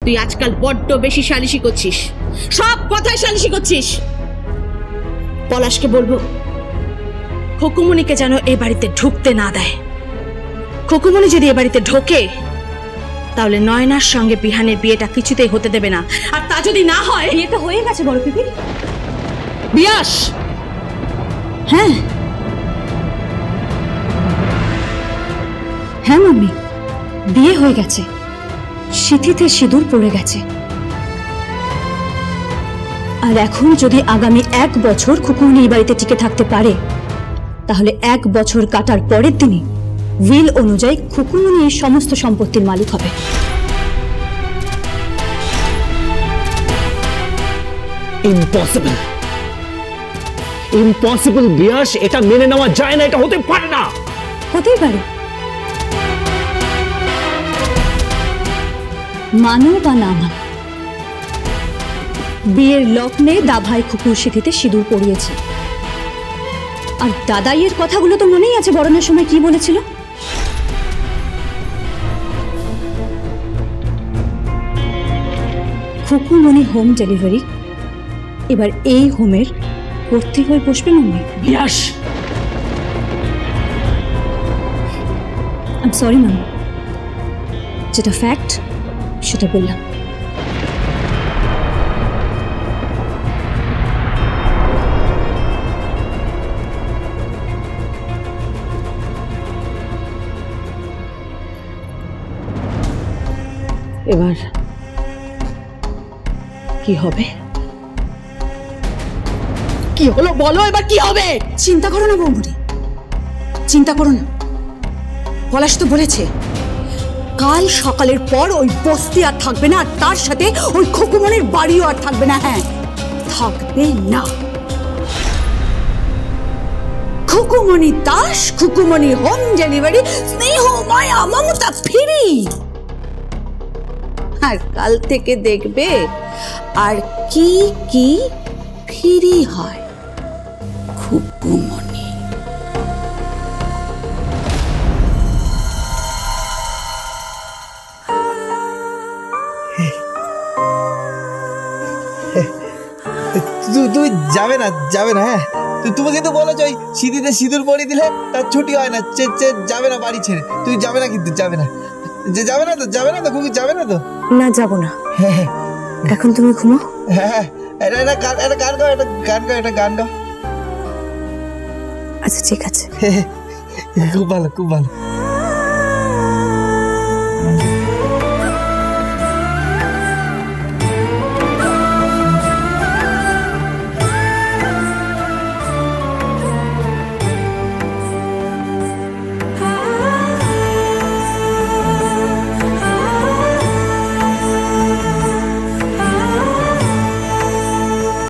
তুই আজকাল বড্ড বেশি সালিশি করছিস, সব কথায় সালিশি করছিস। পলাশকে বলবো খুকুমনিকে যেন এ বাড়িতে ঢুকতে না দেয়। খুকুমনি যদি এ বাড়িতে ঢোকে তাহলে নয়নার সঙ্গে বিহানের বিয়েটা কিছুতেই হতে দেবে না। আর তা যদি না হয়, বিয়ে তো হয়ে গেছে বড় পিপি। বিয়াস, হ্যাঁ হ্যাঁ মাম্মি, বিয়ে হয়ে গেছে, সিঁথিতে সিঁদুর পড়ে গেছে। আর এখন যদি আগামী 1 বছর খুকুমনি এই বাড়িতে টিকে থাকতে পারে, তাহলে 1 বছর কাটার পরের দিনই উইল অনুযায়ী খুকুমনি এই সমস্ত সম্পত্তির মালিক হবে। ইম্পসিবল, ইম্পসিবল বিয়াস, এটা মেনে নেওয়া যায় না, এটা হতে পারে না। হতেই পারে, মানো বা না মানো, বিয়ের লগ্নে দাভাই খুকুর সিঁথিতে সিঁদুর পরিয়েছে। আর দাদাইয়ের কথাগুলো তো মনেই আছে, বরণের সময় কি বলেছিল? খুকুমনি হোম ডেলিভারি এবার এই হোমের কর্ত্রী হয়ে বসবে mummy. Beas, I am sorry mummy, যেটা ফ্যাক্ট সেটা বললাম। এবার কি হবে? কি হলো বলো, এবার কি হবে? চিন্তা করো না বৌমুড়ি, চিন্তা করো না। পলাশ তো বলেছে কাল সকালের পর ওই বস্তি আর থাকবে না, আর তার সাথে ওই খুকুমনির বাড়িও আর থাকবে না। হ্যাঁ, থাকবে না। খুকুমনি দাস, খুকুমনি হোম ডেলিভারি, স্নেহ মায়া মমতা ফ্রি। আর কাল থেকে দেখবে আর কি কি ফ্রি হয়। খুকুমনি তুমি যাবে না, যাবে না? হ্যাঁ, তোমাকে তো বলেছ ওই সিঁথিতে সিঁদুর পরিয়ে দিলে তার ছুটি হয় না, যাবে না বাড়ি ছেড়ে। তুমি যাবে না, কিন্তু যাবে না, যাবে না তো, যাবে না তো খুবই, যাবে না তো? না, যাব না। এখন তুমি ঘুমো। হ্যাঁ, এটা গান গাও, এটা গান গাও। আচ্ছা ঠিক আছে। খুব ভালো, খুব ভালো।